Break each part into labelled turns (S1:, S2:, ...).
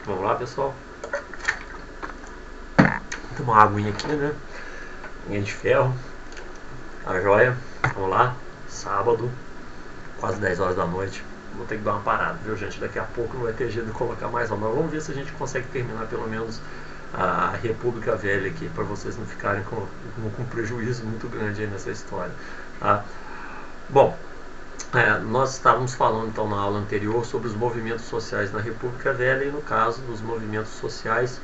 S1: Vamos lá, pessoal. Tomar uma aguinha aqui, né? Aguinha de ferro. Tá joia? Vamos lá. Sábado, quase 10 horas da noite. Vou ter que dar uma parada, viu, gente? Daqui a pouco não vai ter jeito de colocar mais não. Mas vamos ver se a gente consegue terminar pelo menos a República Velha aqui, para vocês não ficarem com prejuízo muito grande aí nessa história. Tá? Bom, nós estávamos falando então na aula anterior sobre os movimentos sociais na República Velha e no caso dos movimentos sociais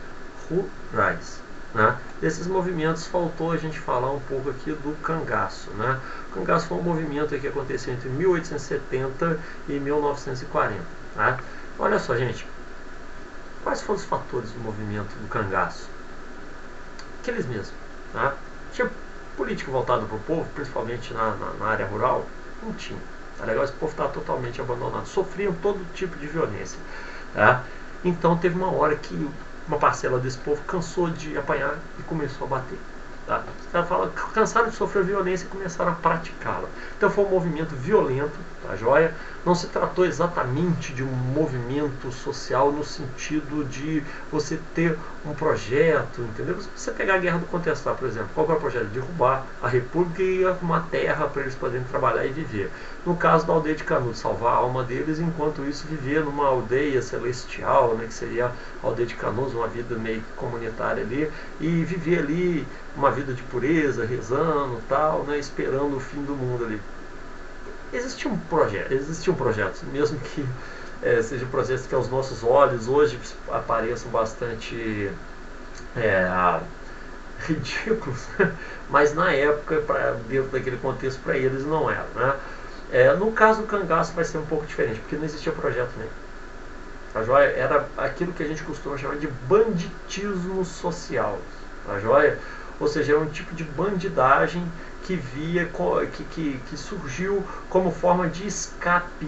S1: rurais. Né? Desses movimentos faltou a gente falar um pouco aqui do cangaço. Né? O cangaço foi um movimento que aconteceu entre 1870 e 1940. Tá? Olha só, gente, quais foram os fatores do movimento do cangaço? Aqueles mesmos. Tá? Tinha política voltada para o povo, principalmente na área rural? Não tinha. Tá legal? Esse povo estava totalmente abandonado. Sofriam todo tipo de violência. Tá? Então teve uma hora que uma parcela desse povo cansou de apanhar e começou a bater. Tá? Os caras falam, cansaram de sofrer violência e começaram a praticá-la. Então foi um movimento violento, tá joia? Não se tratou exatamente de um movimento social no sentido de você ter um projeto, entendeu? Se você pegar a Guerra do Contestado, por exemplo, qual é o projeto? Derrubar a República e arrumar terra para eles poderem trabalhar e viver. No caso da aldeia de Canudos, salvar a alma deles, enquanto isso viver numa aldeia celestial, né, que seria a aldeia de Canudos, uma vida meio comunitária ali, e viver ali uma vida de pureza, rezando, tal, né, esperando o fim do mundo ali. Existiam projetos, mesmo que sejam projetos que aos nossos olhos hoje apareçam bastante ridículos, mas na época, dentro daquele contexto, para eles não era. Né? No caso do cangaço vai ser um pouco diferente, porque não existia projeto nenhum. Tá joia? Era aquilo que a gente costuma chamar de banditismo social. Tá joia? Ou seja, era um tipo de bandidagem que surgiu como forma de escape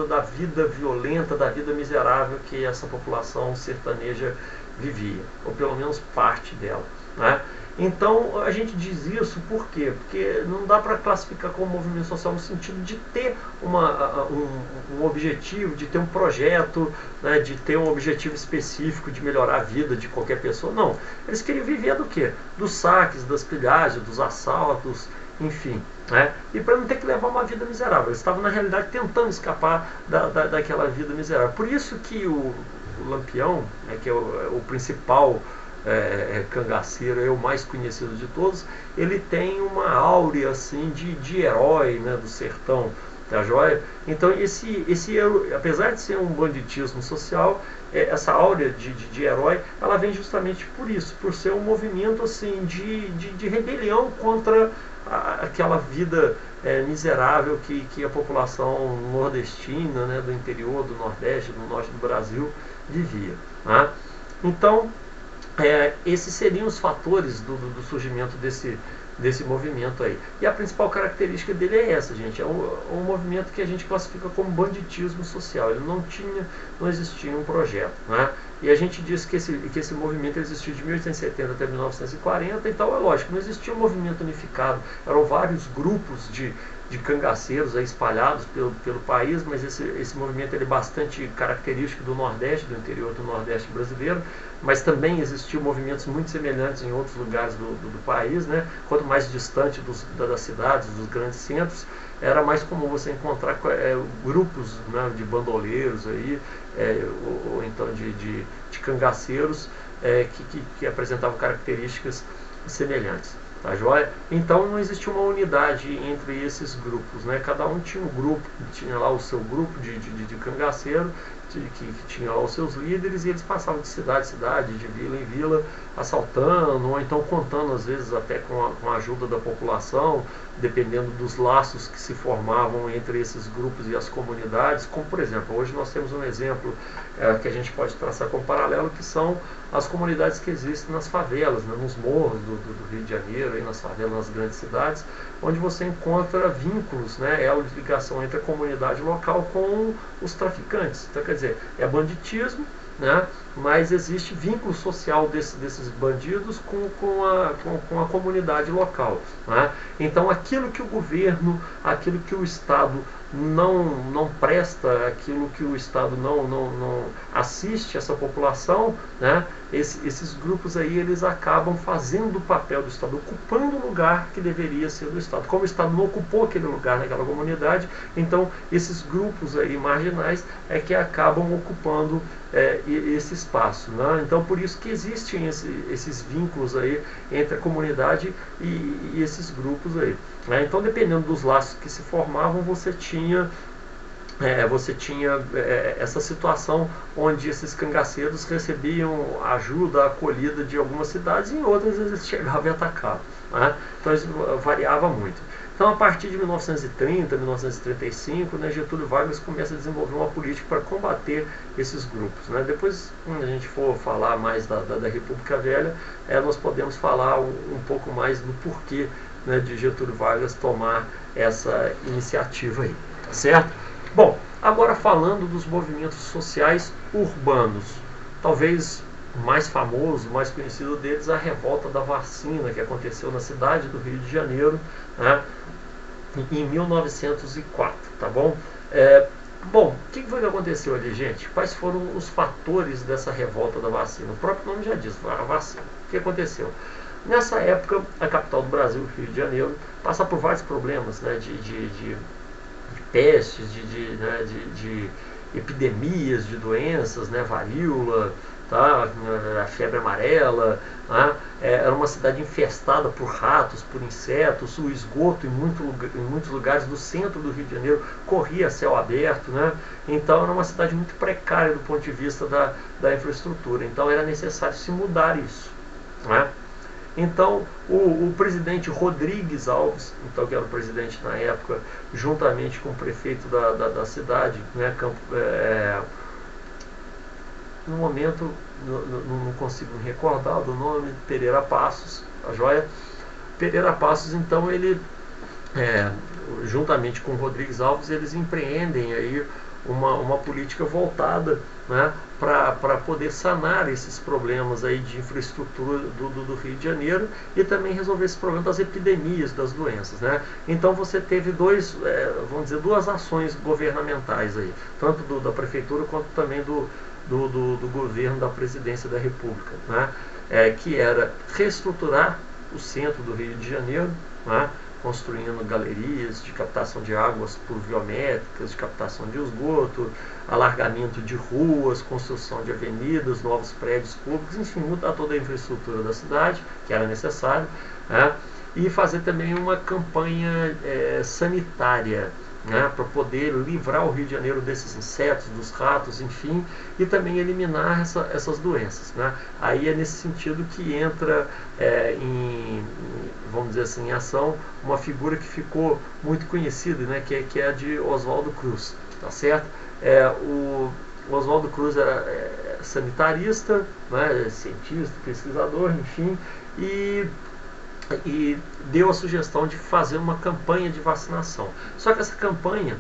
S1: da vida violenta, da vida miserável que essa população sertaneja vivia, ou pelo menos parte dela. Né? Então a gente diz isso por quê? Porque não dá para classificar como movimento social no sentido de ter um objetivo, de ter um projeto, né, de ter um objetivo específico de melhorar a vida de qualquer pessoa. Não, eles queriam viver do quê? Dos saques, das pilhagens, dos assaltos, enfim. Né? E para não ter que levar uma vida miserável. Eles estavam na realidade tentando escapar daquela vida miserável. Por isso que o Lampião, né, que é o principal cangaceiro, é o mais conhecido de todos, ele tem uma áurea assim de herói, né, do sertão, tá joia? Então esse apesar de ser um banditismo social, essa áurea de herói, ela vem justamente por isso, por ser um movimento assim de rebelião contra aquela vida miserável que a população nordestina, né, do interior, do Nordeste, do Norte do Brasil vivia. Né? Então esses seriam os fatores do surgimento desse movimento aí. E a principal característica dele é essa, gente. É um movimento que a gente classifica como banditismo social. Ele não existia um projeto. Né? E a gente diz que esse movimento existiu de 1870 até 1940, então é lógico, não existia um movimento unificado. Eram vários grupos de cangaceiros aí espalhados pelo país, mas esse movimento é bastante característico do Nordeste, do interior do Nordeste brasileiro, mas também existiam movimentos muito semelhantes em outros lugares do país. Né? Quanto mais distante das cidades, dos grandes centros, era mais comum você encontrar grupos, né, de bandoleiros aí, ou então de cangaceiros que apresentavam características semelhantes. Tá joia? Então não existia uma unidade entre esses grupos. Né? Cada um tinha um grupo, tinha lá o seu grupo de cangaceiro, que tinha lá os seus líderes, e eles passavam de cidade em cidade, de vila em vila, assaltando, ou então contando, às vezes até com a ajuda da população, dependendo dos laços que se formavam entre esses grupos e as comunidades. Como, por exemplo, hoje nós temos um exemplo que a gente pode traçar como paralelo, que são as comunidades que existem nas favelas, né, nos morros do Rio de Janeiro, aí nas favelas, nas grandes cidades, onde você encontra vínculos, né, elo de ligação entre a comunidade local com os traficantes. Então, quer dizer, é banditismo, né, mas existe vínculo social desses bandidos com a comunidade local. Né? Então, aquilo que o governo, aquilo que o Estado não presta, aquilo que o Estado não assiste essa população, né, esses grupos aí eles acabam fazendo o papel do Estado, ocupando o lugar que deveria ser do Estado. Como o Estado não ocupou aquele lugar naquela comunidade, então esses grupos aí marginais é que acabam ocupando esse espaço, né? Então por isso que existem esses vínculos aí entre a comunidade e esses grupos aí, né? Então dependendo dos laços que se formavam, você tinha essa situação onde esses cangaceiros recebiam ajuda, acolhida de algumas cidades, e em outras eles chegavam e atacavam, né? Então isso variava muito. Então a partir de 1930, 1935, né, Getúlio Vargas começa a desenvolver uma política para combater esses grupos, né? Depois, quando a gente for falar mais da República Velha, nós podemos falar um pouco mais do porquê, né, de Getúlio Vargas tomar essa iniciativa aí, tá certo? Bom, agora falando dos movimentos sociais urbanos, talvez o mais famoso, o mais conhecido deles, a revolta da vacina, que aconteceu na cidade do Rio de Janeiro, né, em 1904, tá bom? Bom, o que foi que aconteceu ali, gente? Quais foram os fatores dessa revolta da vacina? O próprio nome já diz, a vacina. O que aconteceu? Nessa época, a capital do Brasil, Rio de Janeiro, passa por vários problemas, né, de pestes, de epidemias de doenças, né, varíola, tá, a febre amarela, né, era uma cidade infestada por ratos, por insetos, o esgoto em muitos lugares do centro do Rio de Janeiro corria a céu aberto, né, então era uma cidade muito precária do ponto de vista da infraestrutura, então era necessário se mudar isso, né. Então, o presidente Rodrigues Alves, então, que era o presidente na época, juntamente com o prefeito da cidade, né, no momento, não consigo me recordar do nome, Pereira Passos, a joia. Pereira Passos, então, ele, juntamente com o Rodrigues Alves, eles empreendem aí uma política voltada, né, para poder sanar esses problemas aí de infraestrutura do Rio de Janeiro e também resolver esse problema das epidemias, das doenças, né? Então você teve vamos dizer, duas ações governamentais aí, tanto da prefeitura quanto também do governo da presidência da República, né? Que era reestruturar o centro do Rio de Janeiro, né, construindo galerias de captação de águas pluviométricas, de captação de esgoto, alargamento de ruas, construção de avenidas, novos prédios públicos, enfim, mudar toda a infraestrutura da cidade, que era necessário, né, e fazer também uma campanha sanitária, né, para poder livrar o Rio de Janeiro desses insetos, dos ratos, enfim, e também eliminar essas doenças, né. Aí é nesse sentido que entra vamos dizer assim, em ação uma figura que ficou muito conhecida, né, que é a de Oswaldo Cruz, tá certo? O Oswaldo Cruz era sanitarista, né, cientista, pesquisador, enfim, e deu a sugestão de fazer uma campanha de vacinação. Só que essa campanha,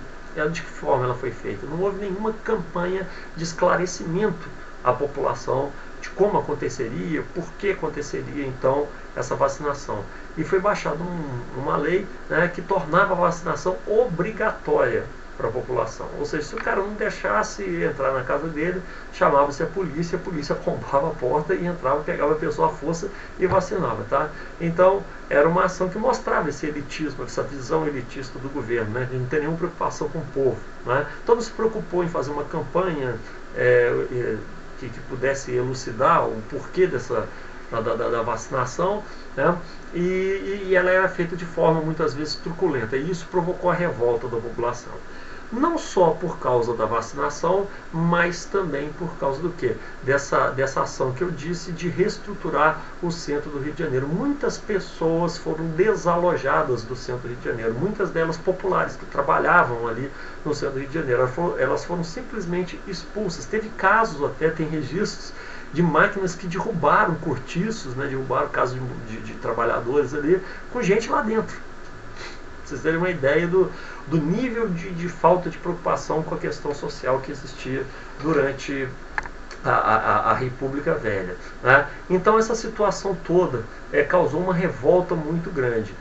S1: de que forma ela foi feita? Não houve nenhuma campanha de esclarecimento à população de como aconteceria, por que aconteceria então essa vacinação. E foi baixada uma lei, né, que tornava a vacinação obrigatória para a população. Ou seja, se o cara não deixasse entrar na casa dele, chamava-se a polícia arrombava a porta e entrava, pegava a pessoa à força e vacinava, tá? Então, era uma ação que mostrava esse elitismo, essa visão elitista do governo, né? Não tem nenhuma preocupação com o povo, né? Então, não se preocupou em fazer uma campanha que pudesse elucidar o porquê da vacinação, né? E ela era feita de forma muitas vezes truculenta, e isso provocou a revolta da população. Não só por causa da vacinação, mas também por causa do quê? Dessa ação que eu disse de reestruturar o centro do Rio de Janeiro. Muitas pessoas foram desalojadas do centro do Rio de Janeiro, muitas delas populares, que trabalhavam ali no centro do Rio de Janeiro. Elas foram simplesmente expulsas. Teve casos, até tem registros, de máquinas que derrubaram cortiços, né, derrubaram casas de trabalhadores ali, com gente lá dentro. Pra vocês terem uma ideia do nível de falta de preocupação com a questão social que existia durante a República Velha, né? Então essa situação toda causou uma revolta muito grande.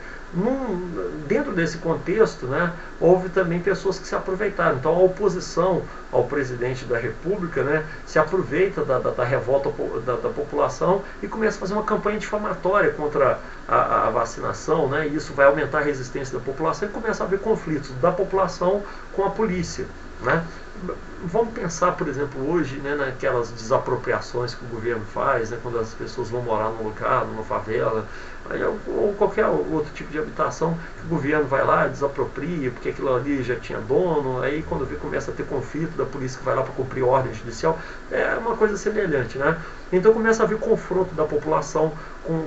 S1: Dentro desse contexto, né, houve também pessoas que se aproveitaram. Então a oposição ao presidente da República, né, se aproveita da revolta da população e começa a fazer uma campanha difamatória contra a vacinação, né, e isso vai aumentar a resistência da população e começa a haver conflitos da população com a polícia. Né? Vamos pensar, por exemplo, hoje, né, naquelas desapropriações que o governo faz, né, quando as pessoas vão morar num lugar, numa favela, ou qualquer outro tipo de habitação, que o governo vai lá, desapropria, porque aquilo ali já tinha dono, aí quando começa a ter conflito da polícia que vai lá para cumprir ordem judicial, é uma coisa semelhante, né? Então começa a haver confronto da população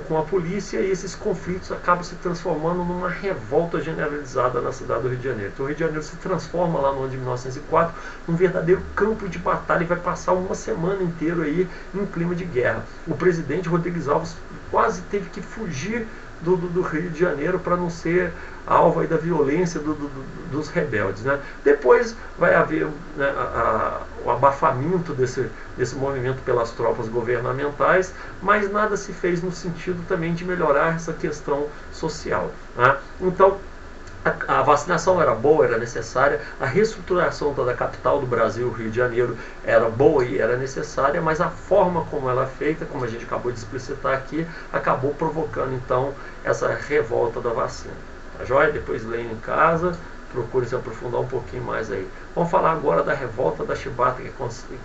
S1: com a polícia e esses conflitos acabam se transformando numa revolta generalizada na cidade do Rio de Janeiro. Então o Rio de Janeiro se transforma lá no ano de 1904 num verdadeiro campo de batalha e vai passar uma semana inteira aí em clima de guerra. O presidente Rodrigues Alves quase teve que fugir do Rio de Janeiro para não ser alvo aí da violência dos rebeldes. Né? Depois vai haver, né, o abafamento desse movimento pelas tropas governamentais, mas nada se fez no sentido também de melhorar essa questão social. Né? Então, a vacinação era boa, era necessária, a reestruturação da capital do Brasil, Rio de Janeiro, era boa e era necessária, mas a forma como ela é feita, como a gente acabou de explicitar aqui, acabou provocando então essa revolta da vacina. Tá joia? Depois leiam em casa, procure se aprofundar um pouquinho mais aí. Vamos falar agora da revolta da chibata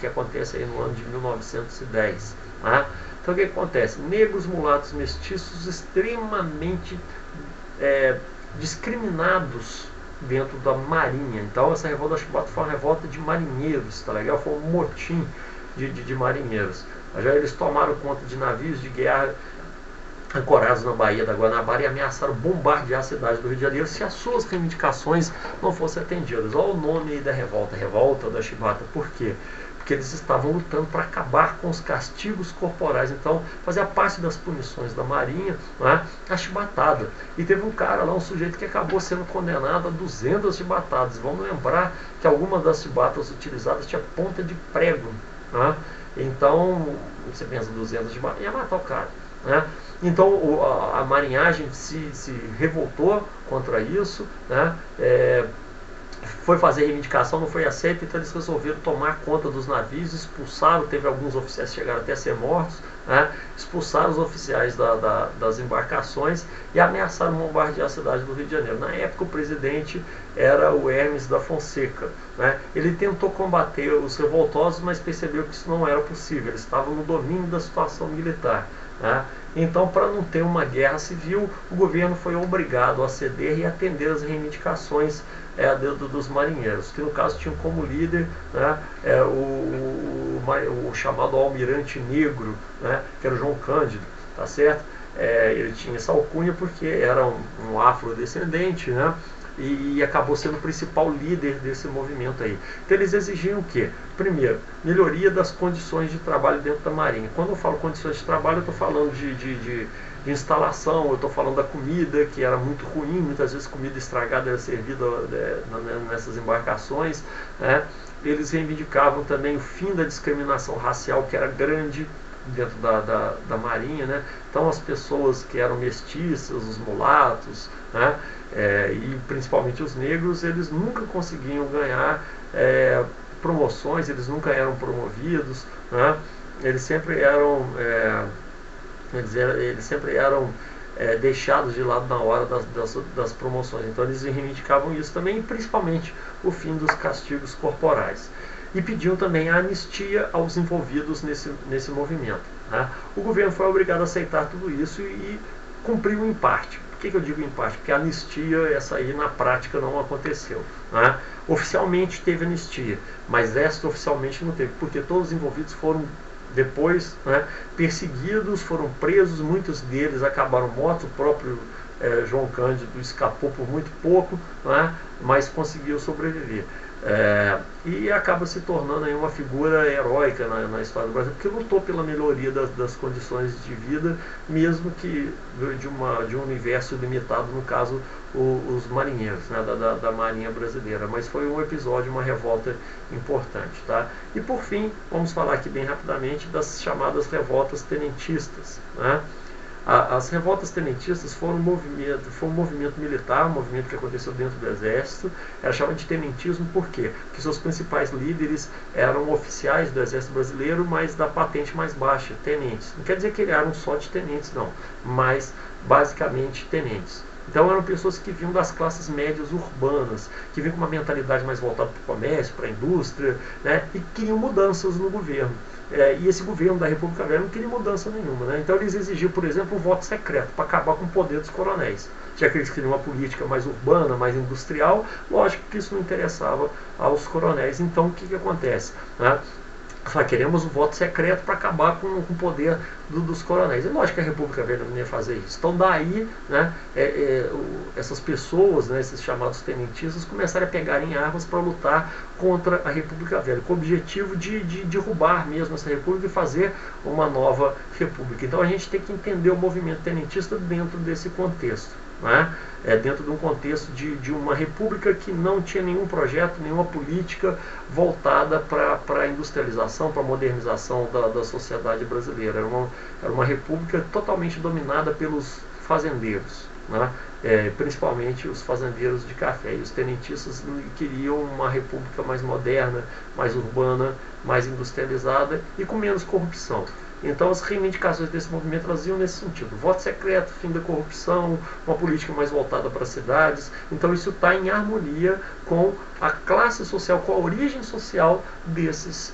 S1: que acontece aí no ano de 1910. Né? Então o que acontece? Negros, mulatos, mestiços extremamente discriminados dentro da marinha. Então essa revolta da chibata foi uma revolta de marinheiros, tá legal? Foi um motim de marinheiros. Já eles tomaram conta de navios de guerra ancorados na Baía da Guanabara e ameaçaram bombardear a cidade do Rio de Janeiro se as suas reivindicações não fossem atendidas. Olha o nome aí da revolta, revolta da chibata. Por quê? Porque eles estavam lutando para acabar com os castigos corporais. Então, fazia parte das punições da Marinha, né, a chibatada. E teve um cara lá, um sujeito que acabou sendo condenado a 200 chibatadas. Vamos lembrar que algumas das chibatas utilizadas tinha ponta de prego. Né? Então, você pensa 200 chibatadas, ia matar o cara. Né? Então a marinhagem se revoltou contra isso, né? Foi fazer reivindicação, não foi aceita, então eles resolveram tomar conta dos navios, expulsaram, teve alguns oficiais que chegaram até a ser mortos, né? Expulsaram os oficiais das embarcações e ameaçaram bombardear a cidade do Rio de Janeiro. Na época o presidente era o Hermes da Fonseca. Né? Ele tentou combater os revoltosos, mas percebeu que isso não era possível, eles estavam no domínio da situação militar. Né? Então, para não ter uma guerra civil, o governo foi obrigado a ceder e atender as reivindicações dos marinheiros, que no caso tinham como líder, né, o chamado almirante negro, né, que era o João Cândido, tá certo? Ele tinha essa alcunha porque era um afrodescendente, né? E acabou sendo o principal líder desse movimento aí. Então eles exigiam o quê? Primeiro, melhoria das condições de trabalho dentro da Marinha. Quando eu falo condições de trabalho, eu estou falando de instalação, eu estou falando da comida, que era muito ruim, muitas vezes comida estragada era servida nessas embarcações. Né? Eles reivindicavam também o fim da discriminação racial, que era grande dentro da Marinha. Né? Então as pessoas que eram mestiças, os mulatos, né? E principalmente os negros, eles nunca conseguiam ganhar promoções, eles nunca eram promovidos, né? Eles sempre eram deixados de lado na hora das promoções. Então eles reivindicavam isso também, e principalmente o fim dos castigos corporais. E pediam também a anistia aos envolvidos nesse movimento. Né? O governo foi obrigado a aceitar tudo isso e cumpriu em parte. Por que eu digo em parte? Porque a anistia, essa aí na prática não aconteceu. Né? Oficialmente teve anistia, mas extraoficialmente não teve, porque todos os envolvidos foram depois, né, perseguidos, foram presos, muitos deles acabaram mortos, o próprio João Cândido escapou por muito pouco, né, mas conseguiu sobreviver. E acaba se tornando aí uma figura heróica na história do Brasil, porque lutou pela melhoria das condições de vida, mesmo que de um universo limitado, no caso os marinheiros, né, da Marinha Brasileira. Mas foi um episódio, uma revolta importante. Tá? E por fim, vamos falar aqui bem rapidamente das chamadas revoltas tenentistas. Né? As revoltas tenentistas foram foi um movimento militar, um movimento que aconteceu dentro do exército. Era chamado de tenentismo por quê? Porque seus principais líderes eram oficiais do exército brasileiro, mas da patente mais baixa, tenentes. Não quer dizer que eles eram só de tenentes, não, mas basicamente tenentes. Então eram pessoas que vinham das classes médias urbanas, que vinham com uma mentalidade mais voltada para o comércio, para a indústria, né, e queriam mudanças no governo. E esse governo da República Velha não queria mudança nenhuma. Né? Então eles exigiam, por exemplo, o voto secreto para acabar com o poder dos coronéis. Já que eles queriam uma política mais urbana, mais industrial, lógico que isso não interessava aos coronéis. Então o que acontece? Né? Queremos o voto secreto para acabar com o poder dos coronéis. É lógico que a República Velha não ia fazer isso. Então daí, né, essas pessoas, né, esses chamados tenentistas, começaram a pegarem armas para lutar contra a República Velha, com o objetivo de derrubar mesmo essa república e fazer uma nova república. Então a gente tem que entender o movimento tenentista dentro desse contexto. Né? Dentro de um contexto de uma república que não tinha nenhum projeto, nenhuma política voltada para a industrialização, para a modernização da sociedade brasileira. Era uma república totalmente dominada pelos fazendeiros, né? Principalmente os fazendeiros de café. E os tenentistas queriam uma república mais moderna, mais urbana, mais industrializada e com menos corrupção. Então as reivindicações desse movimento elas iam nesse sentido: voto secreto, fim da corrupção, uma política mais voltada para as cidades. Então isso está em harmonia com a classe social, com a origem social desses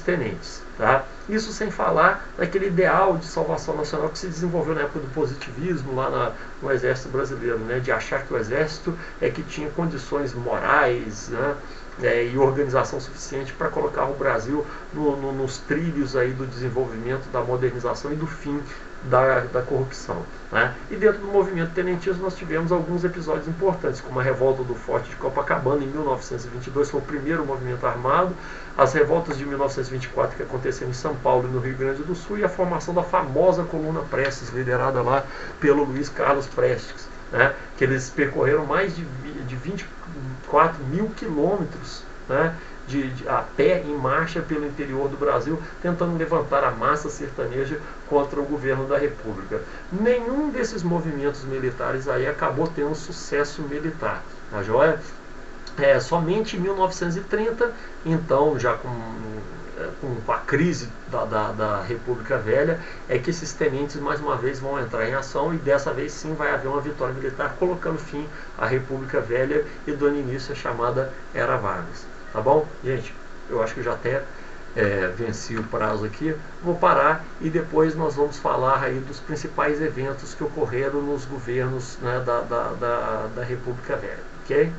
S1: tenentes. Tá? Isso sem falar naquele ideal de salvação nacional que se desenvolveu na época do positivismo lá no exército brasileiro, né? De achar que o exército é que tinha condições morais, né? E organização suficiente para colocar o Brasil nos trilhos aí do desenvolvimento, da modernização e do fim da corrupção. Né? E dentro do movimento tenentista nós tivemos alguns episódios importantes, como a revolta do Forte de Copacabana em 1922, foi o primeiro movimento armado, as revoltas de 1924 que aconteceram em São Paulo e no Rio Grande do Sul, e a formação da famosa Coluna Prestes, liderada lá pelo Luiz Carlos Prestes, né? Que eles percorreram mais de 24 mil quilômetros, né? A pé, em marcha pelo interior do Brasil, tentando levantar a massa sertaneja contra o governo da República. Nenhum desses movimentos militares aí acabou tendo sucesso militar, tá joia? Somente em 1930, então, já com a crise da República Velha, é que esses tenentes mais uma vez vão entrar em ação, e dessa vez sim vai haver uma vitória militar, colocando fim à República Velha e dando início à chamada Era Vargas. Tá bom? Gente, eu acho que eu já até venci o prazo aqui. Vou parar e depois nós vamos falar aí dos principais eventos que ocorreram nos governos, né, da República Velha. Ok?